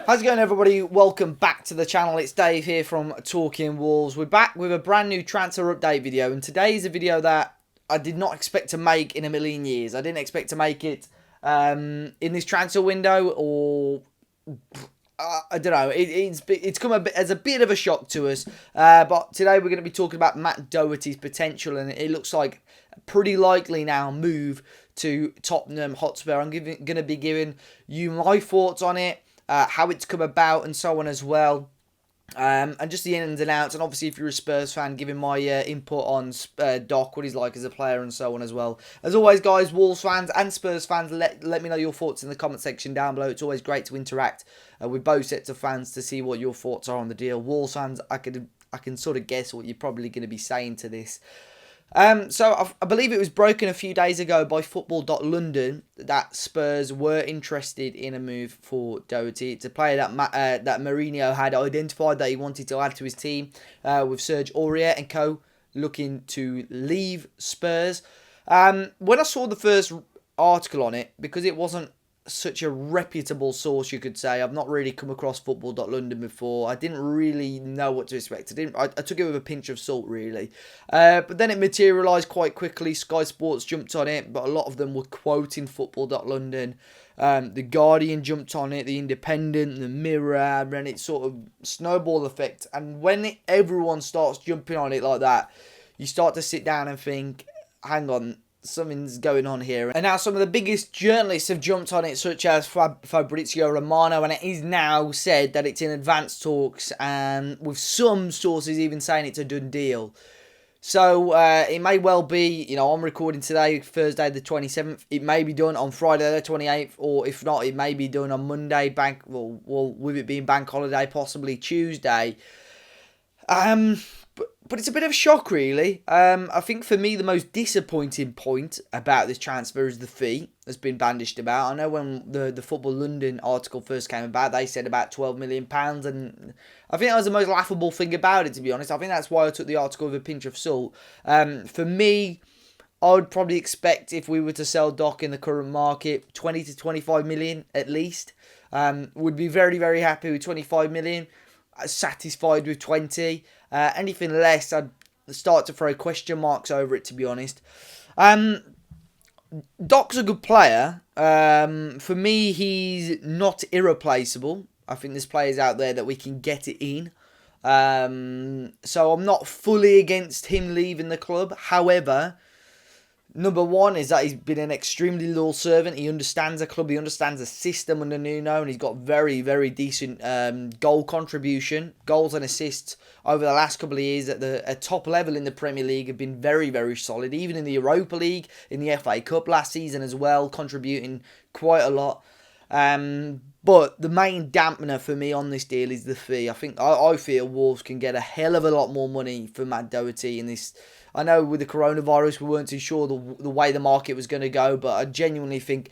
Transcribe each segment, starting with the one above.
How's it going, everybody? Welcome back to the channel. It's Dave here from Talking Wolves. We're back with a brand new transfer update video, and today is a video that I did not expect to make in a million years. I didn't expect to make it in this transfer window, or I don't know. It's come as a bit of a shock to us. But today we're going to be talking about Matt Doherty's potential, and it looks like a pretty likely now move to Tottenham Hotspur. I'm going to be giving you my thoughts on it. How it's come about and so on as well, and just the ins and outs, and obviously if you're a Spurs fan, giving my input on Doc, what he's like as a player and so on as well. As always, guys, Wolves fans and Spurs fans, let me know your thoughts in the comment section down below. It's always great to interact with both sets of fans to see what your thoughts are on the deal. Wolves fans, I can sort of guess what you're probably going to be saying to this. So I believe it was broken a few days ago by Football.London that Spurs were interested in a move for Doherty. It's a player that Mourinho had identified that he wanted to add to his team, with Serge Aurier and co looking to leave Spurs. When I saw the first article on it, because it wasn't such a reputable source, you could say, I've not really come across Football.London before. I didn't really know what to expect. I took it with a pinch of salt, really. But then it materialised quite quickly. Sky Sports jumped on it, but a lot of them were quoting Football.London. The Guardian jumped on it, the Independent, the Mirror, and it sort of snowball effect. And when everyone starts jumping on it like that, you start to sit down and think, hang on, something's going on here. And now some of the biggest journalists have jumped on it, such as Fabrizio Romano, and it is now said that it's in advanced talks, and with some sources even saying it's a done deal. So it may well be, I'm recording today, Thursday the 27th. It may be done on Friday the 28th, or if not, it may be done on Monday, with it being bank holiday, possibly Tuesday. But it's a bit of a shock, really. I think for me, the most disappointing point about this transfer is the fee that's been bandished about. I know when the Football London article first came about, they said about £12 million. And I think that was the most laughable thing about it, to be honest. I think that's why I took the article with a pinch of salt. For me, I would probably expect, if we were to sell Doc in the current market, 20 to 25 million at least. Would be very, very happy with 25 million. Satisfied with 20. Anything less, I'd start to throw question marks over it, to be honest. Doc's a good player. For me, he's not irreplaceable. I think there's players out there that we can get it in. So I'm not fully against him leaving the club. However, number one is that he's been an extremely loyal servant. He understands the club. He understands the system under Nuno. And he's got very, very decent goal contribution. Goals and assists over the last couple of years at the top level in the Premier League have been very, very solid. Even in the Europa League, in the FA Cup last season as well, contributing quite a lot. But the main dampener for me on this deal is the fee. I feel Wolves can get a hell of a lot more money for Matt Doherty in this. I know with the coronavirus we weren't too sure the way the market was going to go, but I genuinely think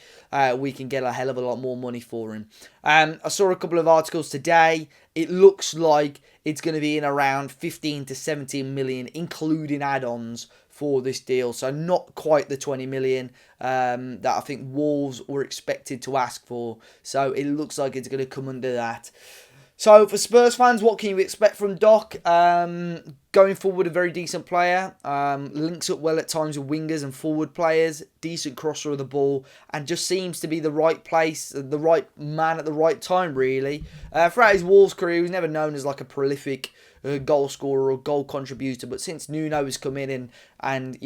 we can get a hell of a lot more money for him. I saw a couple of articles today. It looks like it's going to be in around 15 to 17 million, including add-ons for this deal. So not quite the 20 million that I think Wolves were expected to ask for. So it looks like it's going to come under that. So for Spurs fans, what can you expect from Doc? Going forward, a very decent player. Links up well at times with wingers and forward players. Decent crosser of the ball. And just seems to be the right place, the right man at the right time, really. Throughout his Wolves career, he was never known as like a prolific goal scorer or goal contributor. But since Nuno has come in and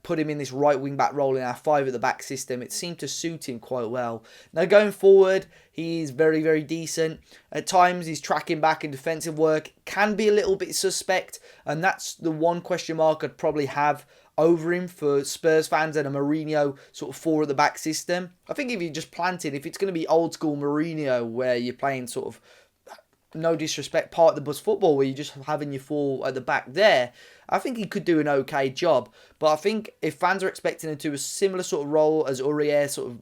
put him in this right wing back role in our 5 at the back system, it seemed to suit him quite well. Now going forward, he's very, very decent. At times, his tracking back and defensive work can be a little bit suspect. And that's the one question mark I'd probably have over him for Spurs fans and a Mourinho sort of 4 at the back system. I think if you just planted, if it's going to be old school Mourinho where you're playing sort of, no disrespect, part of the bus football where you're just having your 4 at the back there, I think he could do an okay job. But I think if fans are expecting him to do a similar sort of role as Aurier, sort of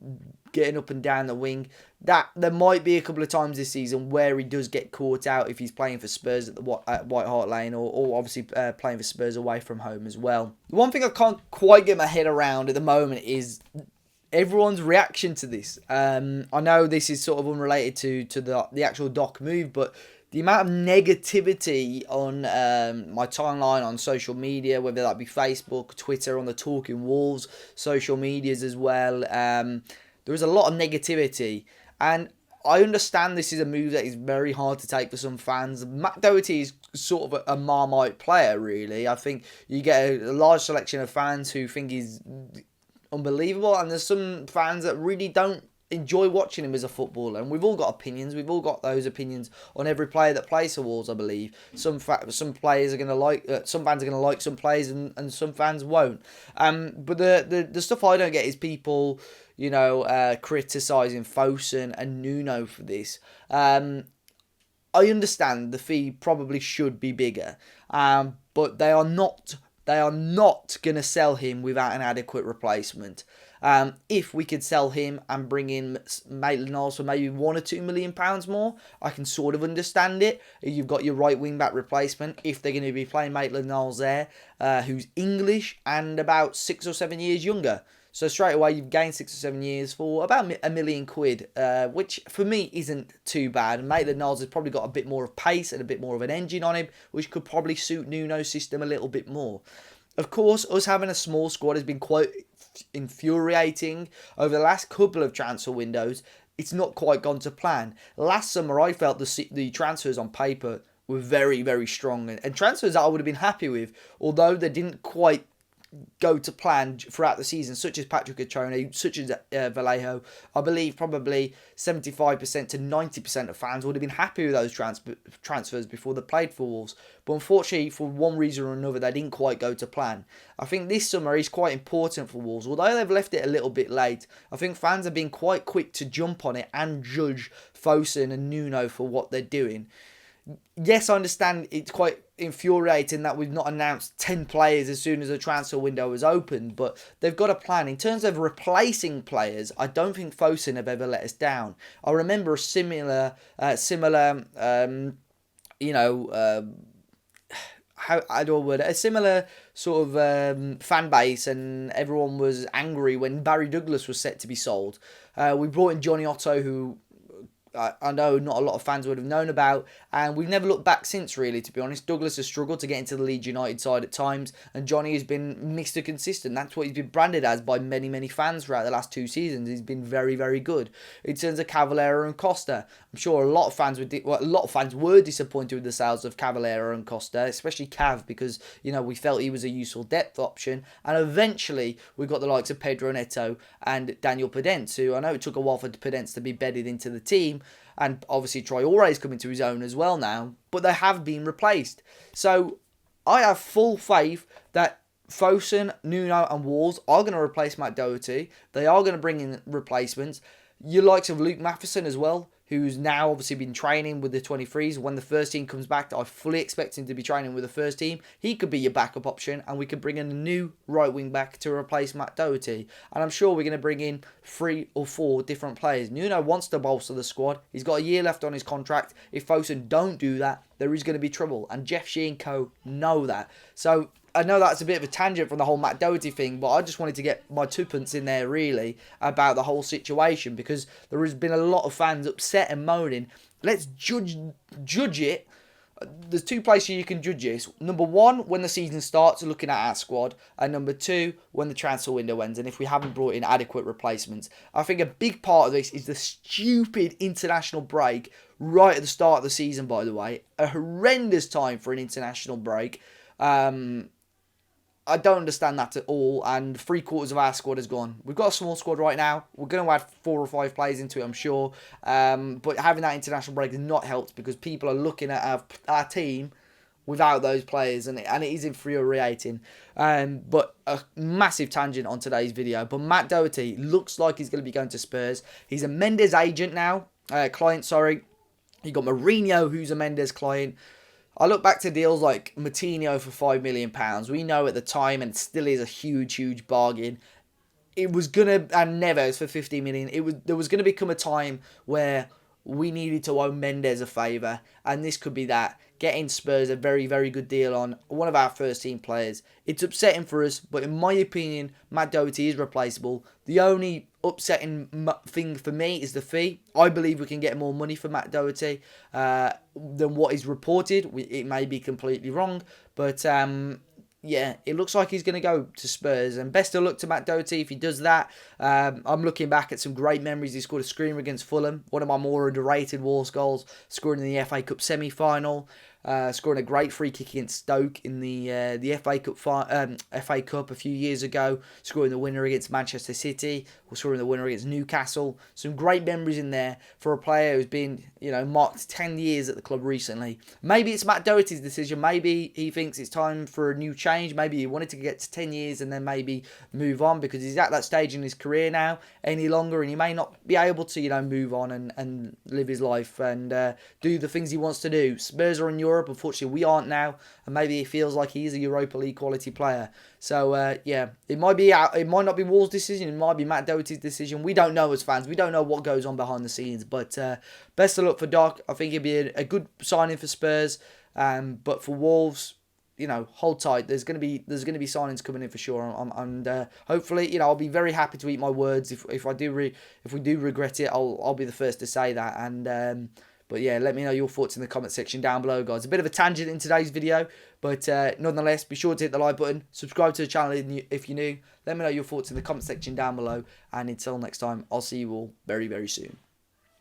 getting up and down the wing, that there might be a couple of times this season where he does get caught out if he's playing for Spurs at White Hart Lane, or obviously playing for Spurs away from home as well. The one thing I can't quite get my head around at the moment is everyone's reaction to this. I know this is sort of unrelated to the actual Doc move, but the amount of negativity on my timeline on social media, whether that be Facebook, Twitter, on the Talking Wolves social medias as well, there is a lot of negativity. And I understand this is a move that is very hard to take for some fans. Matt Doherty is sort of a Marmite player, really. I think you get a large selection of fans who think he's unbelievable, and there's some fans that really don't enjoy watching him as a footballer. And we've all got opinions. We've all got those opinions on every player that plays for Wolves, I believe. Some players are going to like, some fans are going to like some players, and some fans won't. But the stuff I don't get is people, criticising Fosun and Nuno for this. I understand the fee probably should be bigger, but they are not. They are not going to sell him without an adequate replacement. If we could sell him and bring in Maitland-Niles for maybe £1 or £2 million more, I can sort of understand it. You've got your right wing back replacement. If they're going to be playing Maitland-Niles there, who's English and about 6 or 7 years younger. So straight away, you've gained 6 or 7 years for about £1 million, which for me isn't too bad. And Maitland-Niles has probably got a bit more of pace and a bit more of an engine on him, which could probably suit Nuno's system a little bit more. Of course, us having a small squad has been quite infuriating over the last couple of transfer windows. It's not quite gone to plan. Last summer, I felt the transfers on paper were very, very strong, and transfers that I would have been happy with, although they didn't quite go to plan throughout the season, such as Patrick Achone, such as Vallejo. I believe probably 75% to 90% of fans would have been happy with those transfers before they played for Wolves. But unfortunately, for one reason or another, they didn't quite go to plan. I think this summer is quite important for Wolves. Although they've left it a little bit late, I think fans have been quite quick to jump on it and judge Fosun and Nuno for what they're doing. Yes, I understand it's quite infuriating that we've not announced 10 players as soon as the transfer window was opened, but they've got a plan. In terms of replacing players, I don't think Fosun have ever let us down. I remember a similar fan base, and everyone was angry when Barry Douglas was set to be sold. We brought in Johnny Otto, who I know not a lot of fans would have known about, and we've never looked back since, really, to be honest. Douglas has struggled to get into the Leeds United side at times, and Johnny has been Mr. Consistent. That's what he's been branded as by many, many fans throughout the last 2 seasons. He's been very, very good. In terms of Cavaleiro and Costa, I'm sure a lot of fans were disappointed with the sales of Cavaleiro and Costa, especially Cav, because we felt he was a useful depth option, and eventually we got the likes of Pedro Neto and Daniel Podence, who I know it took a while for Podence to be bedded into the team. And obviously Traore's coming to his own as well now, but they have been replaced. So I have full faith that Fosun, Nuno and Wolves are going to replace Matt Doherty. They are going to bring in replacements. Your likes of Luke Matheson as well, who's now obviously been training with the 23s. When the first team comes back, I fully expect him to be training with the first team. He could be your backup option, and we could bring in a new right wing back to replace Matt Doherty. And I'm sure we're going to bring in 3 or 4 different players. Nuno wants to bolster the squad. He's got a year left on his contract. If Fosun don't do that, there is going to be trouble. And Jeff Shee and co know that. So I know that's a bit of a tangent from the whole Matt Doherty thing, but I just wanted to get my twopence in there, really, about the whole situation, because there has been a lot of fans upset and moaning. Let's judge it. There's 2 places you can judge this. Number 1, when the season starts, looking at our squad. And number 2, when the transfer window ends, and if we haven't brought in adequate replacements. I think a big part of this is the stupid international break right at the start of the season, by the way. A horrendous time for an international break. I don't understand that at all, and 3/4 of our squad is gone. We've got a small squad right now. We're going to add 4 or 5 players into it, I'm sure. But having that international break has not helped, because people are looking at our team without those players, and it is infuriating. But a massive tangent on today's video. But Matt Doherty looks like he's going to be going to Spurs. He's a Mendes agent now. Client, sorry. You got Mourinho, who's a Mendes client. I look back to deals like Moutinho for £5 million. We know at the time, and it still is a huge, huge bargain. It was going to, and Neves for $50 million. There was going to become a time where we needed to owe Mendes a favour, and this could be that. Getting Spurs a very, very good deal on one of our first team players. It's upsetting for us, but in my opinion, Matt Doherty is replaceable. The only upsetting thing for me is the fee. I believe we can get more money for Matt Doherty than what is reported. It may be completely wrong, but yeah, it looks like he's going to go to Spurs. And best of luck to Matt Doherty if he does that. I'm looking back at some great memories. He scored a screamer against Fulham, one of my more underrated Wolves goals, scoring in the FA Cup semi-final. Scoring a great free kick against Stoke in the FA Cup a few years ago, scoring the winner against Manchester City, or scoring the winner against Newcastle. Some great memories in there for a player who's been, marked 10 years at the club recently. Maybe it's Matt Doherty's decision. Maybe he thinks it's time for a new change. Maybe he wanted to get to 10 years and then maybe move on, because he's at that stage in his career now any longer, and he may not be able to, move on and live his life and do the things he wants to do. Spurs are in Europe. Unfortunately, we aren't now, and maybe he feels like he is a Europa League quality player. So yeah, it might not be Wolves' decision. It might be Matt Doherty's decision. We don't know as fans. We don't know what goes on behind the scenes. But best of luck for Doc. I think it'd be a good signing for Spurs. But for Wolves, hold tight. There's gonna be signings coming in for sure, and hopefully, I'll be very happy to eat my words. If we do regret it, I'll be the first to say that. And but yeah, let me know your thoughts in the comment section down below, guys. A bit of a tangent in today's video, but nonetheless, be sure to hit the like button, subscribe to the channel if you're new. Let me know your thoughts in the comment section down below, and until next time, I'll see you all very, very soon.